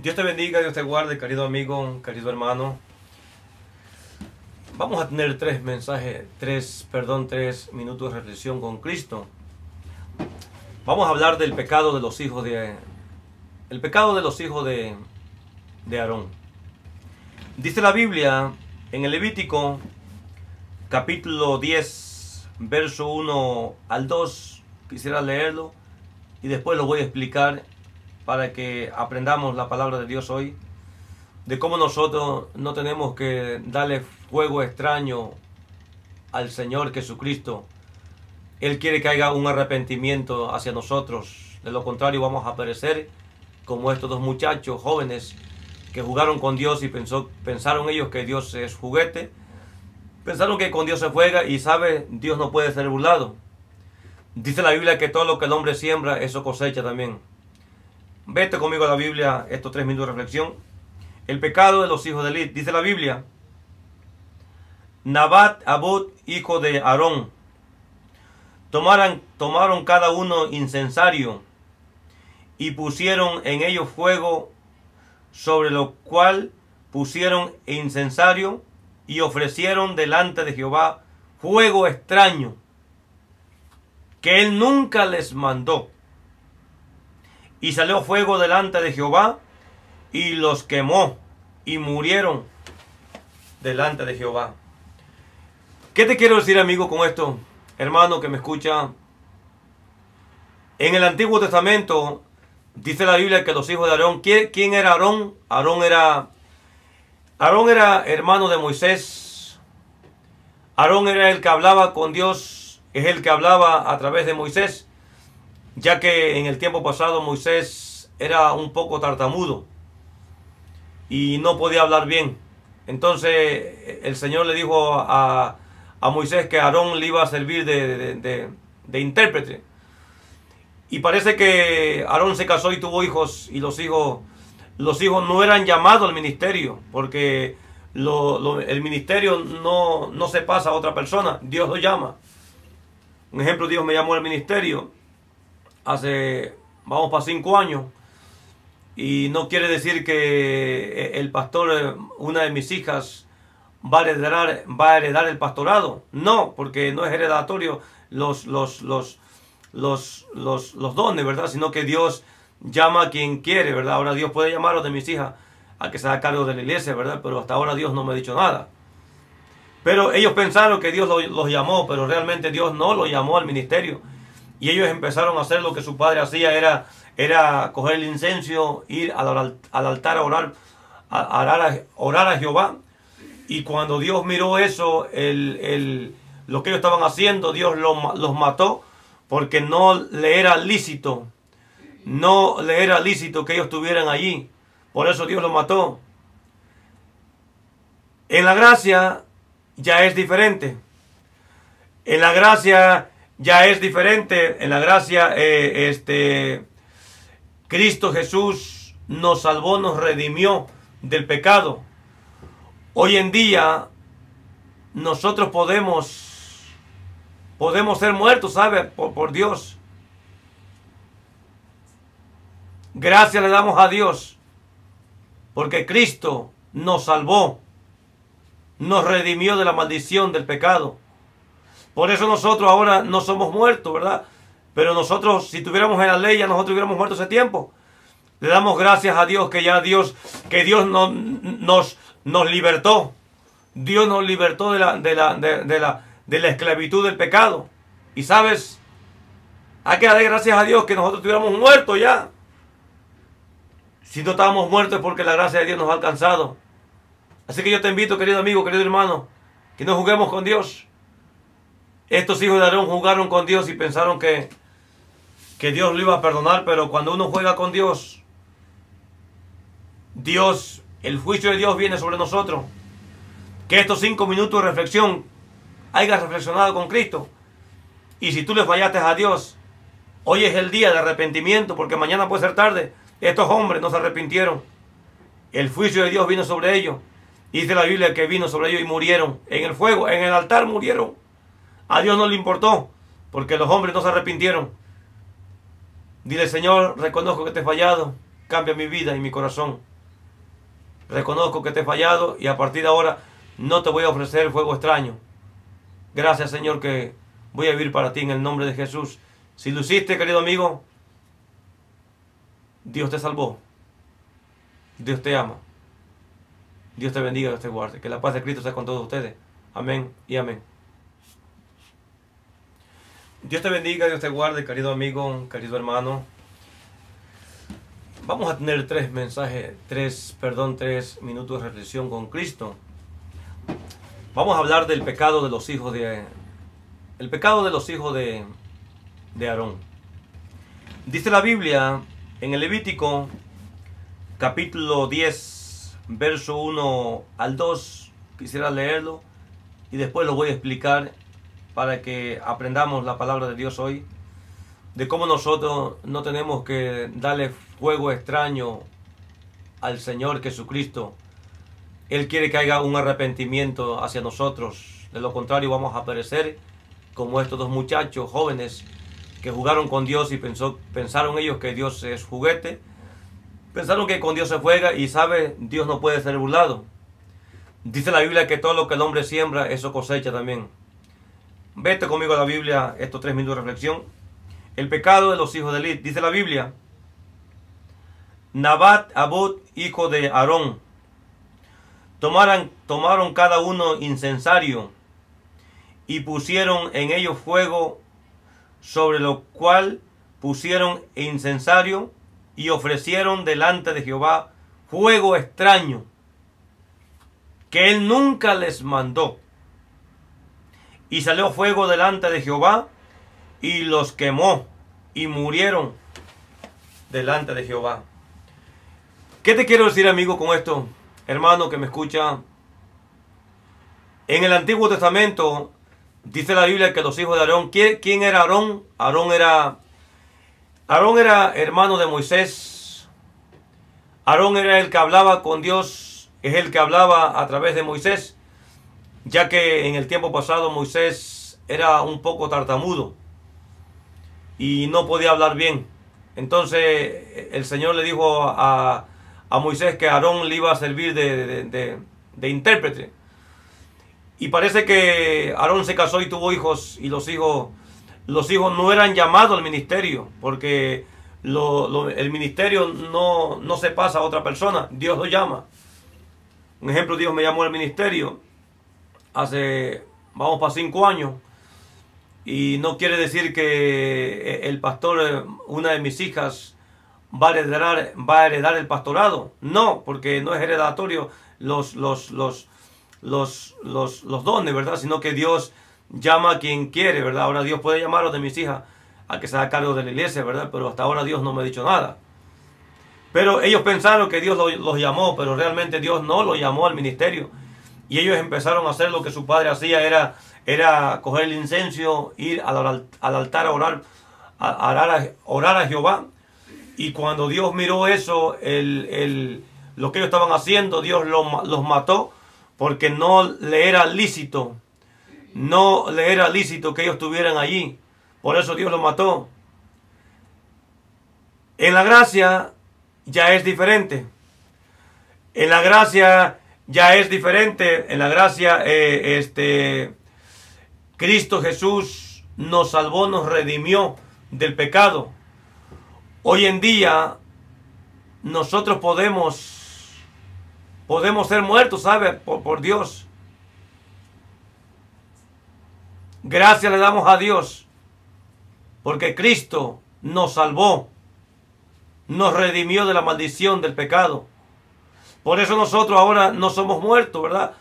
Dios te bendiga, Dios te guarde, querido amigo, querido hermano. Vamos a tener tres minutos de reflexión con Cristo. Vamos a hablar del pecado de los hijos de Aarón. Dice la Biblia en el Levítico, capítulo 10, verso 1 al 2. Quisiera leerlo y después lo voy a explicar para que aprendamos la palabra de Dios hoy, de cómo nosotros no tenemos que darle fuego extraño al Señor Jesucristo. Él quiere que haya un arrepentimiento hacia nosotros. De lo contrario vamos a perecer como estos dos muchachos jóvenes que jugaron con Dios y pensaron ellos que Dios es juguete. Pensaron que con Dios se juega y Dios no puede ser burlado. Dice la Biblia que todo lo que el hombre siembra, eso cosecha también. Vete conmigo a la Biblia, estos 3 minutos de reflexión. El pecado de los hijos de Eli. Dice la Biblia: Nabat, Abud, hijo de Aarón, tomaron cada uno incensario y pusieron en ellos fuego, sobre lo cual pusieron incensario y ofrecieron delante de Jehová fuego extraño, que él nunca les mandó. Y salió fuego delante de Jehová y los quemó y murieron delante de Jehová. ¿Qué te quiero decir, amigo, con esto, hermano que me escucha? En el Antiguo Testamento dice la Biblia que los hijos de Aarón, ¿quién era Aarón? Aarón era hermano de Moisés. Aarón era el que hablaba con Dios, es el que hablaba a través de Moisés, ya que en el tiempo pasado Moisés era un poco tartamudo y no podía hablar bien. Entonces el Señor le dijo a Moisés que Aarón le iba a servir de intérprete. Y parece que Aarón se casó y tuvo hijos, y los hijos no eran llamados al ministerio, porque el ministerio no se pasa a otra persona, Dios lo llama. Un ejemplo, Dios me llamó al ministerio vamos para 5 años, y no quiere decir que el pastor, una de mis hijas, va a heredar el pastorado. No, porque no es heredatorio los dones, ¿verdad? Sino que Dios llama a quien quiere, ¿verdad? Ahora Dios puede llamar a los de mis hijas a que se haga cargo de la iglesia, ¿verdad? Pero hasta ahora Dios no me ha dicho nada. Pero ellos pensaron que Dios los llamó, pero realmente Dios no los llamó al ministerio. Y ellos empezaron a hacer lo que su padre hacía, era coger el incienso, ir al altar a orar a Jehová. Y cuando Dios miró eso, lo que ellos estaban haciendo, Dios los mató, porque no le era lícito que ellos estuvieran allí. Por eso Dios los mató. En la gracia ya es diferente. En la gracia ya es diferente. En la gracia, Cristo Jesús nos salvó, nos redimió del pecado. Hoy en día nosotros podemos ser muertos, ¿sabe? Por Dios. Gracias le damos a Dios, porque Cristo nos salvó, nos redimió de la maldición del pecado. Por eso nosotros ahora no somos muertos, ¿verdad? Pero nosotros, si tuviéramos en la ley, ya nosotros hubiéramos muerto hace tiempo. Le damos gracias a Dios que Dios nos libertó. Dios nos libertó de la esclavitud del pecado. Y sabes, hay que dar gracias a Dios que nosotros estuviéramos muertos ya. Si no estábamos muertos es porque la gracia de Dios nos ha alcanzado. Así que yo te invito, querido amigo, querido hermano, que no juguemos con Dios. Estos hijos de Aarón jugaron con Dios y pensaron que Dios lo iba a perdonar, pero cuando uno juega con Dios, el juicio de Dios viene sobre nosotros. Que estos 5 minutos de reflexión hayas reflexionado con Cristo. Y si tú le fallaste a Dios, hoy es el día de arrepentimiento, porque mañana puede ser tarde. Estos hombres no se arrepintieron. El juicio de Dios vino sobre ellos. Y dice la Biblia que vino sobre ellos y murieron. En el fuego, en el altar murieron. A Dios no le importó, porque los hombres no se arrepintieron. Dile: Señor, reconozco que te he fallado. Cambia mi vida y mi corazón. reconozco que te he fallado y a partir de ahora no te voy a ofrecer fuego extraño. Gracias, Señor, que voy a vivir para ti en el nombre de Jesús. Si lo hiciste, querido amigo, Dios te salvó. Dios te ama. Dios te bendiga, Dios te guarde. Que la paz de Cristo sea con todos ustedes. Amén y amén. Dios te bendiga, Dios te guarde, querido amigo, querido hermano. Vamos a tener tres minutos de reflexión con Cristo. Vamos a hablar del pecado de los hijos de Aarón. Dice la Biblia en el Levítico capítulo 10, verso 1 al 2. Quisiera leerlo y después lo voy a explicar para que aprendamos la palabra de Dios hoy, de cómo nosotros no tenemos que darle fuego extraño al Señor Jesucristo. Él quiere que haya un arrepentimiento hacia nosotros. De lo contrario vamos a perecer como estos dos muchachos jóvenes que jugaron con Dios y pensaron ellos que Dios es juguete. Pensaron que con Dios se juega y sabe, Dios no puede ser burlado. Dice la Biblia que todo lo que el hombre siembra, eso cosecha también. Vete conmigo a la Biblia, estos 3 minutos de reflexión. El pecado de los hijos de Eli. Dice la Biblia: Nabat, Abud, hijo de Aarón, tomaron cada uno incensario y pusieron en ellos fuego, sobre lo cual pusieron incensario y ofrecieron delante de Jehová fuego extraño, que él nunca les mandó. Y salió fuego delante de Jehová y los quemó y murieron delante de Jehová. ¿Qué te quiero decir, amigo, con esto? Hermano que me escucha. En el Antiguo Testamento dice la Biblia que los hijos de Aarón, ¿quién era Aarón? Aarón era hermano de Moisés. Aarón era el que hablaba con Dios, es el que hablaba a través de Moisés, ya que en el tiempo pasado Moisés era un poco tartamudo y no podía hablar bien. Entonces el Señor le dijo a Moisés que Aarón le iba a servir de intérprete. Y parece que Aarón se casó y tuvo hijos, y los hijos no eran llamados al ministerio, porque el ministerio no se pasa a otra persona, Dios lo llama. Un ejemplo, Dios me llamó al ministerio vamos para 5 años, y no quiere decir que el pastor, una de mis hijas, va a heredar el pastorado. No, porque no es heredatorio los dones, ¿verdad? Sino que Dios llama a quien quiere, ¿verdad? Ahora Dios puede llamar a los de mis hijas a que se haga cargo de la iglesia, ¿verdad? Pero hasta ahora Dios no me ha dicho nada. Pero ellos pensaron que Dios los llamó, pero realmente Dios no los llamó al ministerio. Y ellos empezaron a hacer lo que su padre hacía, era coger el incienso, ir al altar a orar a Jehová. Y cuando Dios miró eso, lo que ellos estaban haciendo, Dios los mató, porque no le era lícito que ellos estuvieran allí. Por eso Dios los mató. En la gracia ya es diferente. En la gracia ya es diferente. En la gracia, Cristo Jesús nos salvó, nos redimió del pecado. Hoy en día nosotros podemos ser muertos, ¿sabe? Por Dios. Gracias le damos a Dios porque Cristo nos salvó, nos redimió de la maldición del pecado. Por eso nosotros ahora no somos muertos, ¿verdad?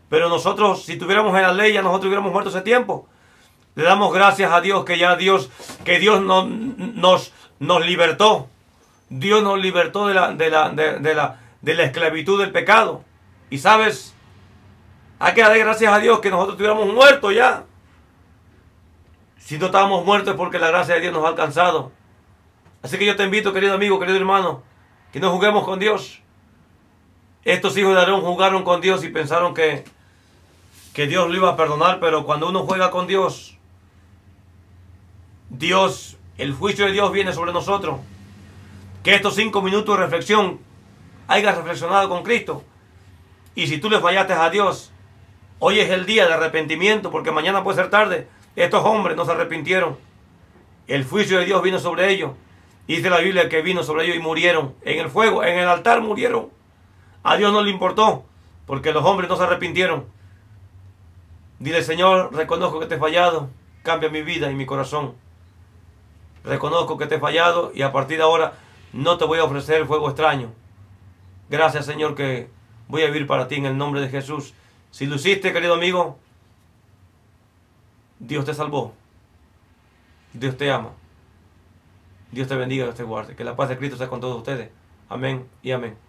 Pero nosotros, si tuviéramos en la ley, ya nosotros hubiéramos muerto hace tiempo. Le damos gracias a Dios que Dios nos libertó. Dios nos libertó de la esclavitud del pecado. Y sabes, hay que dar gracias a Dios que nosotros estuviéramos muertos ya. Si no estábamos muertos es porque la gracia de Dios nos ha alcanzado. Así que yo te invito, querido amigo, querido hermano, que no juguemos con Dios. Estos hijos de Aarón jugaron con Dios y pensaron que Dios lo iba a perdonar, pero cuando uno juega con Dios, el juicio de Dios viene sobre nosotros. Que estos 5 minutos de reflexión hayas reflexionado con Cristo Y si tú le fallaste a Dios, hoy es el día de arrepentimiento, porque mañana puede ser tarde. Estos hombres no se arrepintieron. El juicio de Dios vino sobre ellos. Y dice la Biblia que vino sobre ellos y murieron en el fuego, en el altar murieron. A Dios no le importó, porque los hombres no se arrepintieron. Dile, Señor, reconozco que te he fallado, cambia mi vida y mi corazón. Reconozco que te he fallado y a partir de ahora no te voy a ofrecer fuego extraño. Gracias, Señor, que voy a vivir para ti en el nombre de Jesús. Si lo hiciste, querido amigo, Dios te salvó. Dios te ama. Dios te bendiga, Dios te guarde. Que la paz de Cristo sea con todos ustedes. Amén y amén.